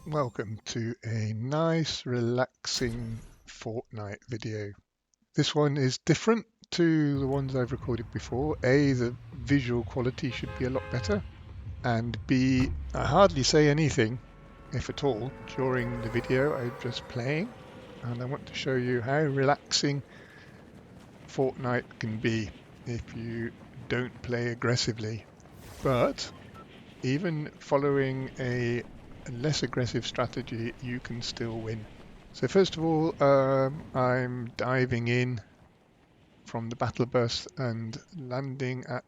Welcome to a nice, relaxing Fortnite video. This one is different to the ones I've recorded before. A, the visual quality should be a lot better, and B, I hardly say anything, if at all, during the video. I'm just playing, and I want to show you how relaxing Fortnite can be if you don't play aggressively. But even following a less aggressive strategy, you can still win. So first of all, I'm diving in from the battle bus and landing at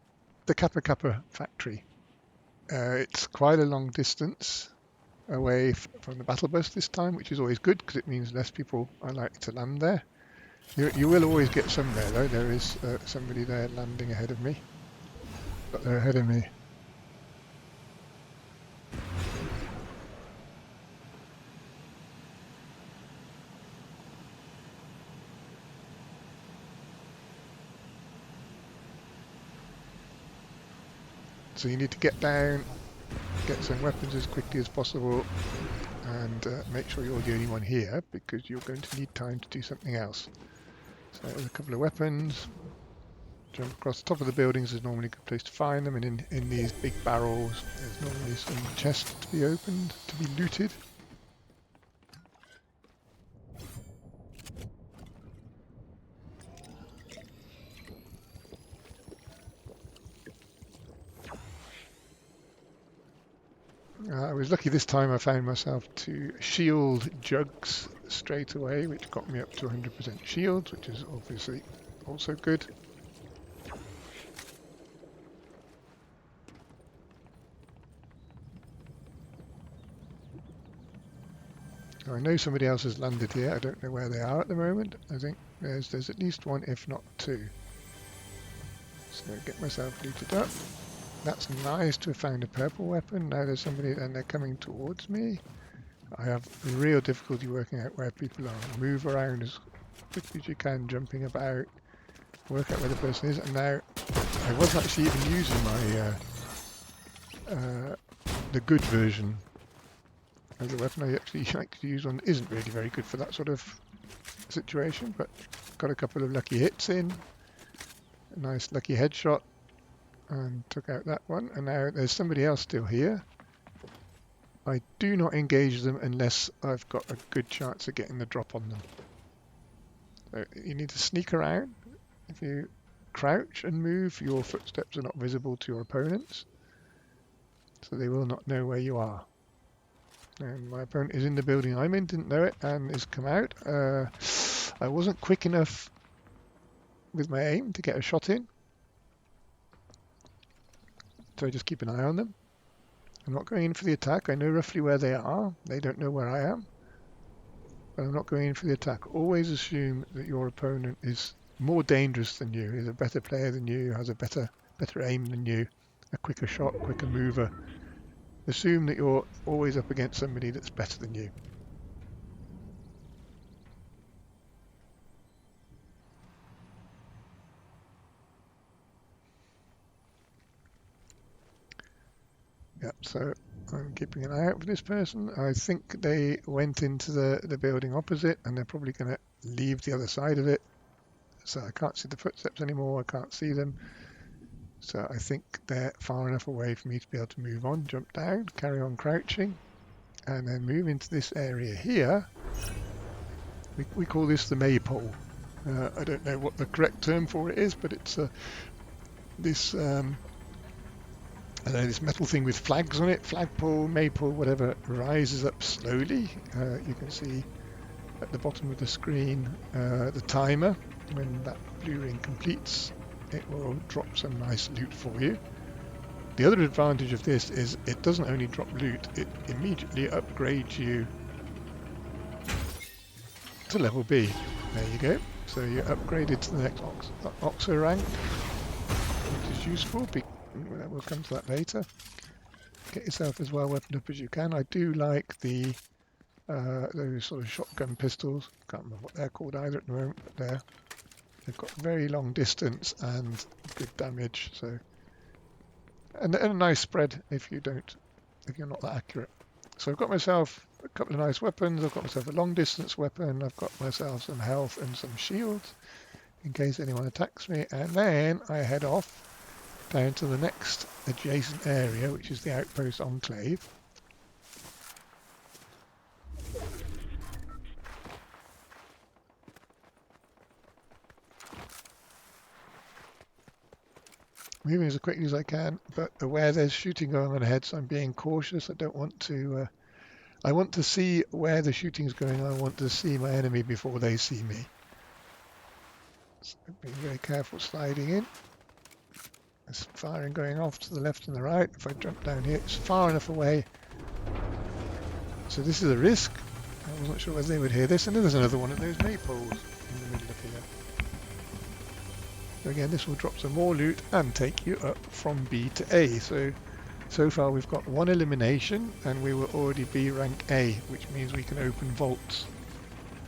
the Kappa Kappa factory. It's quite a long distance away from the battle bus this time, which is always good because it means less people are likely to land there. You will always get some there though. There is somebody there landing ahead of me, but they're ahead of me. So you need to get down, get some weapons as quickly as possible, and make sure you're the only one here because you're going to need time to do something else. So there's a couple of weapons. Jump across the top of the buildings is normally a good place to find them, and in these big barrels there's normally some chests to be opened, to be looted. I was lucky this time. I found myself to shield jugs straight away, which got me up to 100% shield, which is obviously also good. I know somebody else has landed here. I don't know where they are at the moment. I think there's at least one, if not two. So get myself looted up. That's nice to have found a purple weapon. Now there's somebody and they're coming towards me. I have real difficulty working out where people are. Move around as quickly as you can, jumping about, work out where the person is. And now I was actually even using my the good version of the weapon. I actually like to use one that isn't really very good for that sort of situation, but got a couple of lucky hits in. A nice lucky headshot. And took out that one, and now there's somebody else still here. I do not engage them unless I've got a good chance of getting the drop on them. So you need to sneak around. If you crouch and move, your footsteps are not visible to your opponents, so they will not know where you are. And my opponent is in the building I'm in, didn't know it, and has come out. I wasn't quick enough with my aim to get a shot in. So I just keep an eye on them. I'm not going in for the attack. I know roughly where they are. They don't know where I am. But I'm not going in for the attack. Always assume that your opponent is more dangerous than you, is a better player than you, has a better aim than you, a quicker shot, quicker mover. Assume that you're always up against somebody that's better than you. Yep, so I'm keeping an eye out for this person. I think they went into the building opposite and they're probably going to leave the other side of it. So I can't see the footsteps anymore. I can't see them. So I think they're far enough away for me to be able to move on, jump down, carry on crouching, and then move into this area here. We call this the maypole. I don't know what the correct term for it is, but it's this I don't know, this metal thing with flags on it, flagpole, maypole, whatever, rises up slowly. You can see at the bottom of the screen the timer. When that blue ring completes, it will drop some nice loot for you. The other advantage of this is it doesn't only drop loot, it immediately upgrades you to level B. There you go. So you're upgraded to the next Oxo rank, which is useful. We'll come to that later. Get yourself as well weaponed up as you can. I do like the those sort of shotgun pistols. Can't remember what they're called either at the moment, but they've got very long distance and good damage. So and a nice spread if you're not that accurate. So I've got myself a couple of nice weapons. I've got myself a long distance weapon. I've got myself some health and some shields in case anyone attacks me. And then I head off down to the next adjacent area, which is the outpost enclave. Moving as quickly as I can, but aware there's shooting going on ahead, so I'm being cautious. I don't want to. I want to see where the shooting's going on. I want to see my enemy before they see me. So being very careful sliding in. There's firing going off to the left and the right. If I jump down here, it's far enough away. So this is a risk. I wasn't sure whether they would hear this. And then there's another one of those maypoles in the middle of here. So again, this will drop some more loot and take you up from B to A. So far we've got one elimination and we will already be rank A, which means we can open vaults.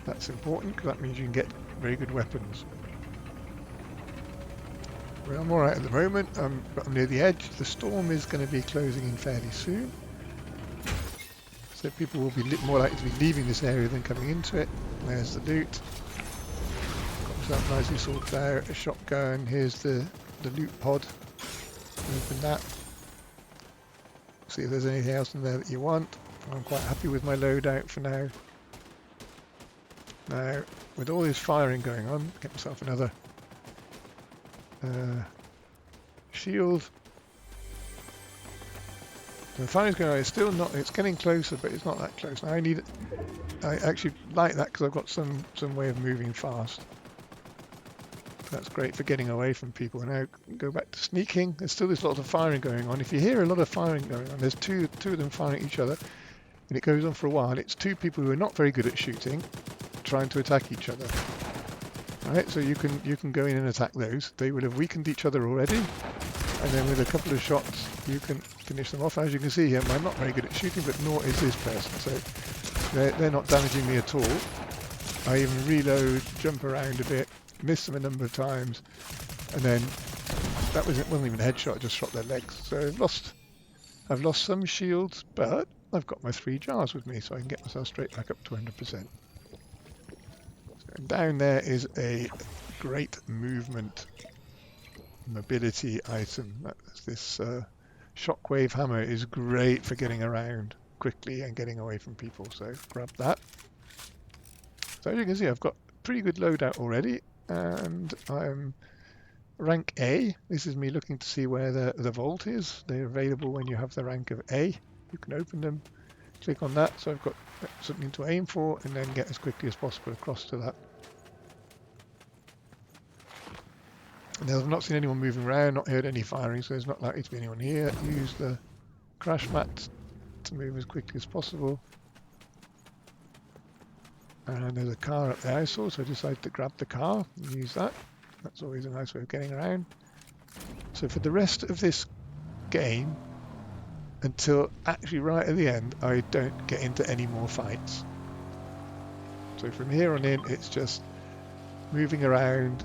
That's important because that means you can get very good weapons. Well, I'm alright at the moment, but I'm near the edge. The storm is going to be closing in fairly soon. So people will be more likely to be leaving this area than coming into it. There's the loot. That nicely sorted out, a shotgun. Here's the loot pod. Open that. See if there's anything else in there that you want. I'm quite happy with my loadout for now. Now, with all this firing going on, get myself another shield. The firing's going on. It's still not. It's getting closer, but it's not that close. Now I actually like that because I've got some way of moving fast. That's great for getting away from people. Now go back to sneaking. There's still this lot of firing going on. If you hear a lot of firing going on, there's two of them firing at each other, and it goes on for a while. It's two people who are not very good at shooting, trying to attack each other. Right, so you can go in and attack those. They will have weakened each other already, and then with a couple of shots you can finish them off. As you can see here, I'm not very good at shooting, but nor is this person. So they're not damaging me at all. I even reload, jump around a bit. Missed them a number of times, and then that wasn't even a headshot. I just shot their legs. So I've lost some shields, but I've got my 3 jars with me, so I can get myself straight back up to 100%. So down there is a great movement mobility item. This shockwave hammer is great for getting around quickly and getting away from people. So grab that. So as you can see, I've got pretty good loadout already. And I'm rank A. This is me looking to see where the vault is. They're available when you have the rank of A. You can open them, click on that, so I've got something to aim for, and then get as quickly as possible across to that. And I've not seen anyone moving around, not heard any firing, so there's not likely to be anyone here. Use the crash mat to move as quickly as possible. And there's a car up there I saw, so I decided to grab the car and use that. That's always a nice way of getting around. So for the rest of this game, until actually right at the end, I don't get into any more fights. So from here on in, it's just moving around,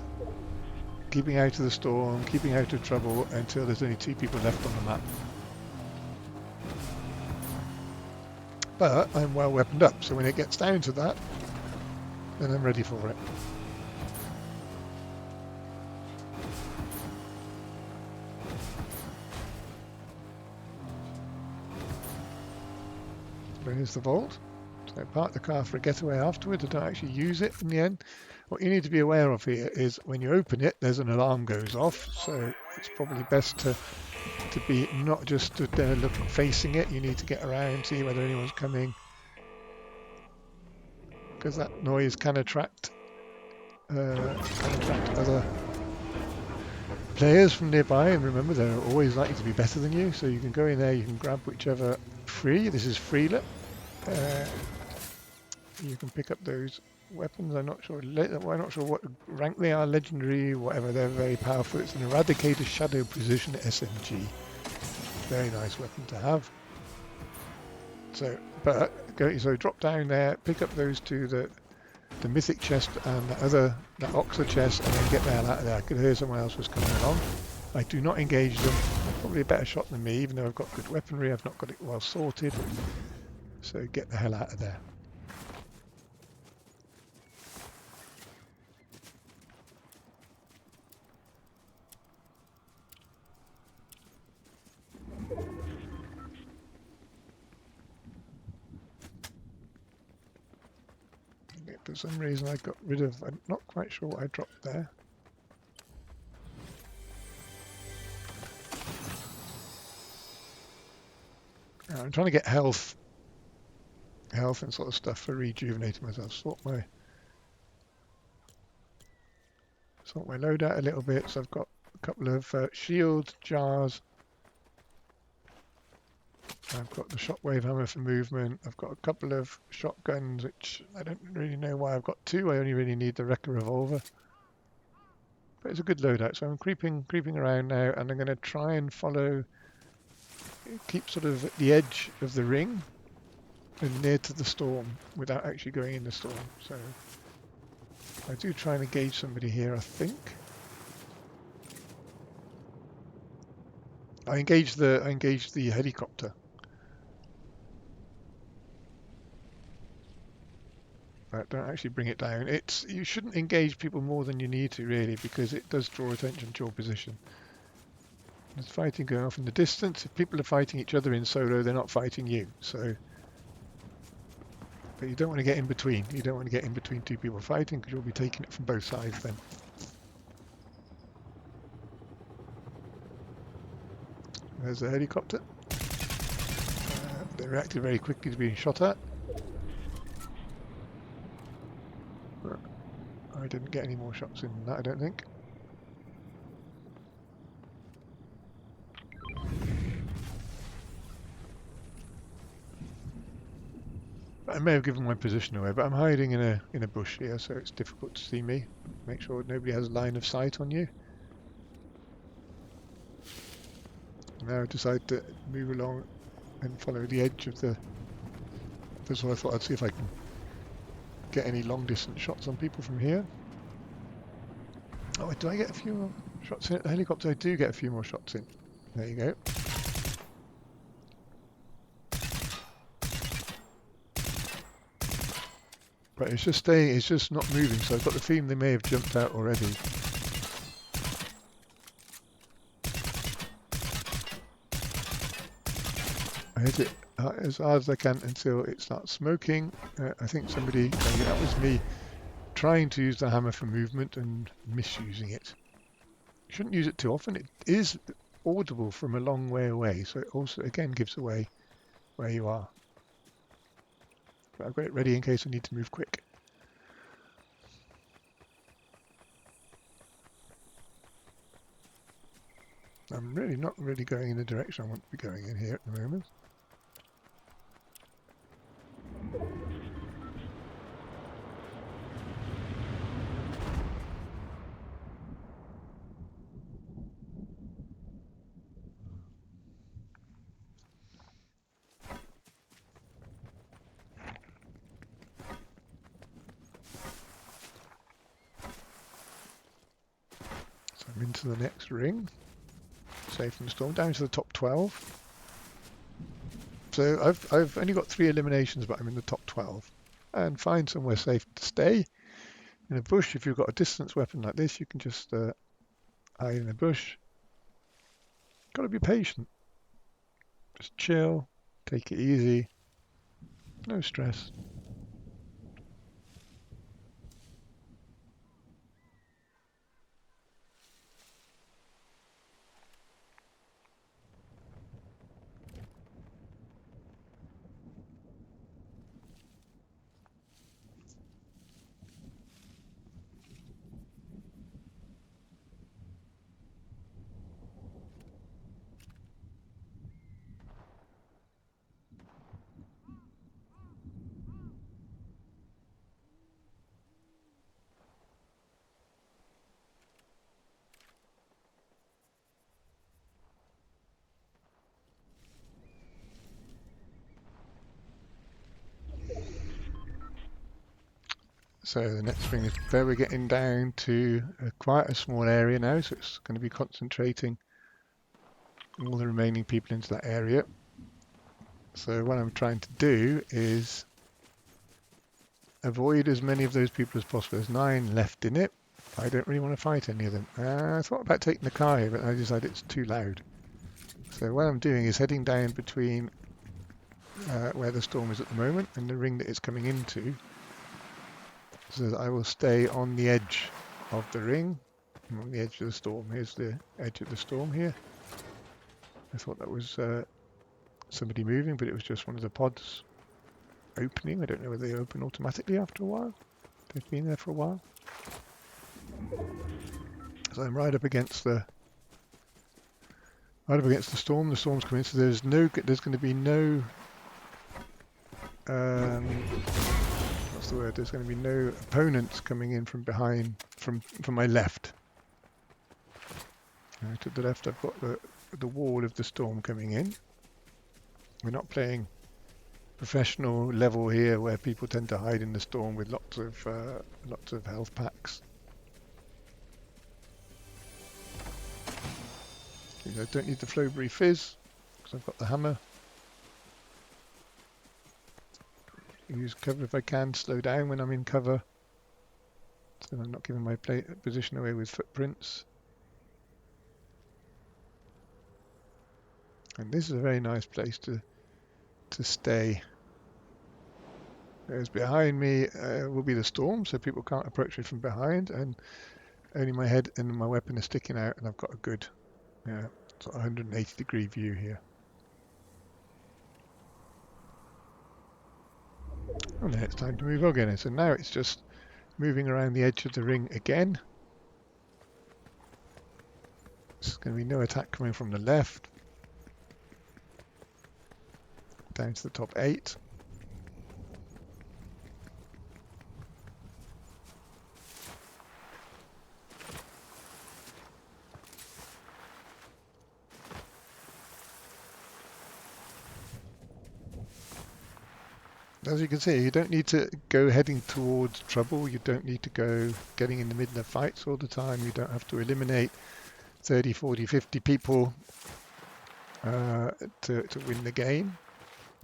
keeping out of the storm, keeping out of trouble until there's only 2 people left on the map. But I'm well weaponed up, so when it gets down to that, then I'm ready for it. Here's the vault. So I park the car for a getaway afterwards. I don't actually use it in the end. What you need to be aware of here is when you open it, there's an alarm goes off. So it's probably best to be not just stood there looking, facing it. You need to get around, see whether anyone's coming, because that noise can attract other players from nearby. And remember, they're always likely to be better than you. So you can go in there, you can grab whichever free. This is freelet. You can pick up those weapons. I'm not sure what rank they are, legendary, whatever. They're very powerful. It's an Eradicator Shadow Precision SMG. Very nice weapon to have. So drop down there, pick up those 2, the mythic chest and that Oxer chest, and then get the hell out of there. I could hear someone else was coming along. I do not engage them. They're probably a better shot than me, even though I've got good weaponry. I've not got it well sorted. So get the hell out of there. For some reason I got rid of, I'm not quite sure what I dropped there. I'm trying to get health and sort of stuff for rejuvenating myself. Sort my load out a little bit. So I've got a couple of shield jars. I've got the shockwave hammer for movement. I've got a couple of shotguns, which I don't really know why I've got two. I only really need the Wrecker revolver. But it's a good loadout. So I'm creeping around now, and I'm going to try and keep sort of at the edge of the ring and near to the storm without actually going in the storm. So I do try and engage somebody here, I think. I engaged the helicopter. But don't actually bring it down. You shouldn't engage people more than you need to, really, because it does draw attention to your position. There's fighting going off in the distance. If people are fighting each other in solo, they're not fighting you. So, but you don't want to get in between. You don't want to get in between two people fighting, because you'll be taking it from both sides then. There's the helicopter. They reacted very quickly to being shot at. I didn't get any more shots in that, I don't think. I may have given my position away, but I'm hiding in a bush here, so it's difficult to see me. Make sure nobody has line of sight on you. Now I decide to move along and follow the edge of the... First of all, I thought I'd see if I can get any long distance shots on people from here. Oh, do I get a few more shots in at the helicopter? I do get a few more shots in. There you go. But it's just staying, it's just not moving, so I've got the feeling they may have jumped out already. I hit it as hard as I can until it starts smoking. I think somebody, that was me, trying to use the hammer for movement and misusing it. You shouldn't use it too often. It is audible from a long way away, so it also again gives away where you are. But I've got it ready in case I need to move quick. I'm really not really going in the direction I want to be going in here at the moment. So I'm into the next ring. Safe from the storm, down to the top 12. So I've only got 3 eliminations, but I'm in the top 12. And find somewhere safe to stay. In a bush, if you've got a distance weapon like this, you can just hide in a bush. Got to be patient. Just chill, take it easy, no stress. So the next thing is where we're getting down to quite a small area now, so it's going to be concentrating all the remaining people into that area. So what I'm trying to do is avoid as many of those people as possible. There's 9 left in it. I don't really want to fight any of them. I thought about taking the car here, but I decided it's too loud. So what I'm doing is heading down between where the storm is at the moment and the ring that it's coming into, so that I will stay on the edge of the ring. I'm on the edge of the storm. Here's the edge of the storm here. I thought that was somebody moving, but it was just one of the pods opening. I don't know whether they open automatically after a while. They've been there for a while. So I'm right up against the storm. The storm's coming, so there's going to be no what's the word? There's going to be no opponents coming in from behind, from my left. To the left, I've got the wall of the storm coming in. We're not playing professional level here, where people tend to hide in the storm with lots of health packs. I don't need the Flowberry Fizz because I've got the hammer. Use cover if I can, slow down when I'm in cover, so I'm not giving my position away with footprints. And this is a very nice place to stay. There's behind me will be the storm, so people can't approach me from behind, and only my head and my weapon are sticking out, and I've got a good sort of 180-degree view here. And then it's time to move again. So now it's just moving around the edge of the ring again. There's going to be no attack coming from the left. Down to the top 8. As you can see, you don't need to go heading towards trouble. You don't need to go getting in the middle of fights all the time. You don't have to eliminate 30, 40, 50 people to win the game.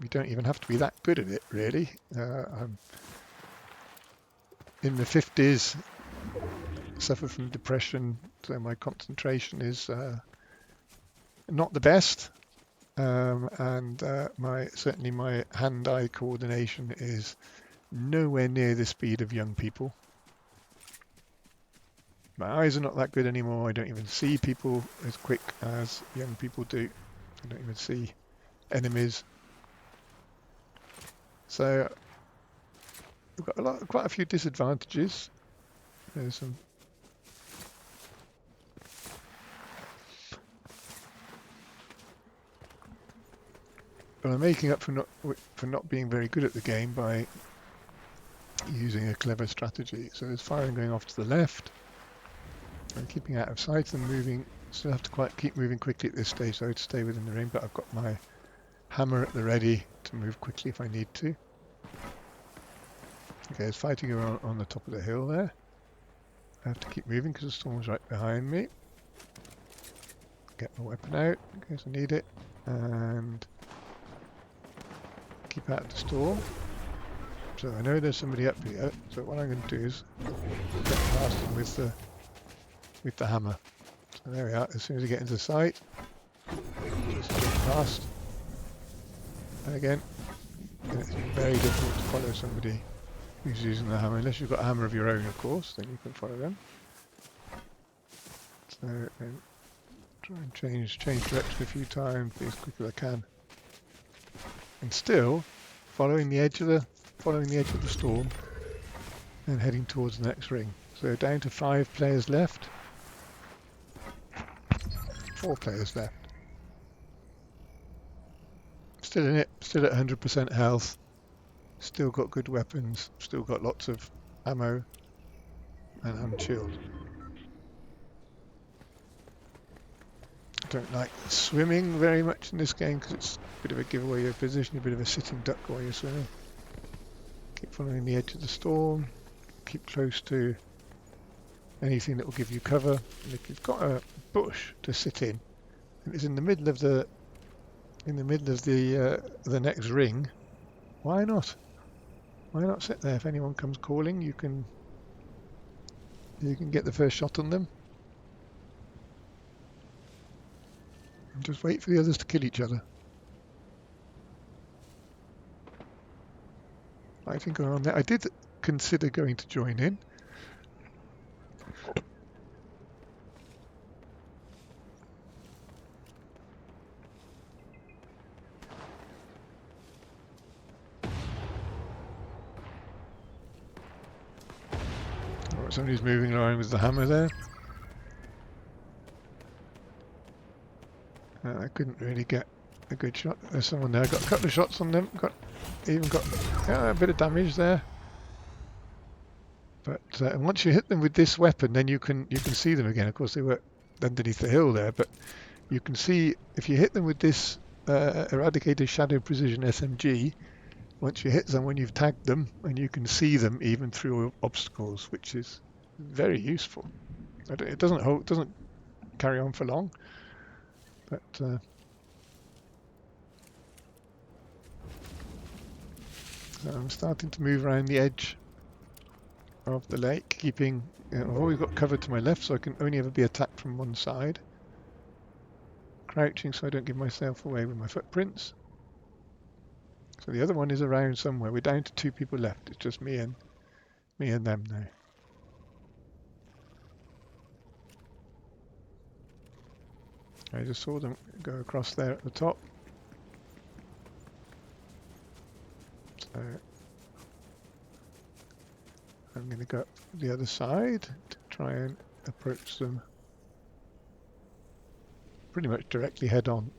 You don't even have to be that good at it, really. I'm in the 50s, suffer from depression, so my concentration is not the best. And certainly my hand-eye coordination is nowhere near the speed of young people. My eyes are not that good anymore. I don't even see people as quick as young people do. I don't even see enemies. So we've got quite a few disadvantages. There's some. But I'm making up for not being very good at the game by using a clever strategy. So there's firing going off to the left. I'm keeping out of sight and moving. Still have to keep moving quickly at this stage, though, to stay within the ring. But I've got my hammer at the ready to move quickly if I need to. Okay, there's fighting on the top of the hill there. I have to keep moving because the storm's right behind me. Get my weapon out in case I need it, and keep out of the storm. So I know there's somebody up here, so what I'm going to do is get past them with the hammer. So there we are. As soon as I get into sight, just get past. And again, it's very difficult to follow somebody who's using the hammer, unless you've got a hammer of your own, of course, then you can follow them. So try and change direction a few times, be as quick as I can. And still following the edge of the storm and heading towards the next ring. So down to 5 players left. 4 players left. Still in it, still at 100% health. Still got good weapons, still got lots of ammo, and I'm chilled. I don't like swimming very much in this game because it's a bit of a giveaway your position, a bit of a sitting duck while you're swimming. Keep following the edge of the storm, keep close to anything that will give you cover. And if you've got a bush to sit in, and it's in the middle of the in the middle of the next ring, why not? Why not sit there? If anyone comes calling, you can get the first shot on them. And just wait for the others to kill each other. I think around there. I did consider going to join in. Oh, somebody's moving around with the hammer there. I couldn't really get a good shot. There's someone there. Got a couple of shots on them. Even got a bit of damage there. But once you hit them with this weapon, then you can see them again. Of course, they were underneath the hill there, but you can see if you hit them with this Eradicator Shadow Precision SMG. Once you hit someone, you've tagged them, and you can see them even through obstacles, which is very useful. It doesn't carry on for long, but so I'm starting to move around the edge of the lake, keeping. I've always got cover to my left, so I can only ever be attacked from one side. Crouching so I don't give myself away with my footprints. So the other one is around somewhere. We're down to 2 people left. It's just me and them now. I just saw them go across there at the top. So I'm going to go up the other side to try and approach them pretty much directly head on.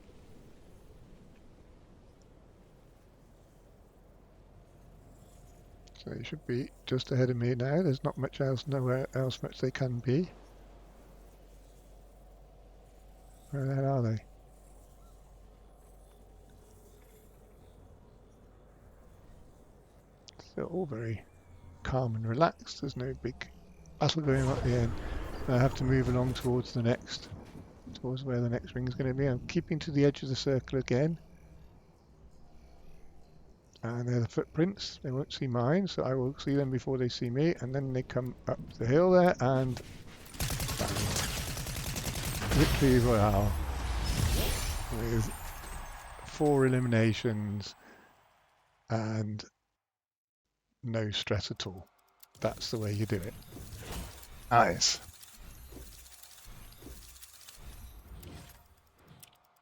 So they should be just ahead of me now. There's not much else, nowhere else much they can be. Where the hell are they? They're all very calm and relaxed. There's no big battle going on at the end. I have to move along towards where the next ring is going to be. I'm keeping to the edge of the circle again. And they're the footprints. They won't see mine, so I will see them before they see me. And then they come up the hill there and bang. Victory Royale with 4 eliminations and no stress at all. That's the way you do it. Nice.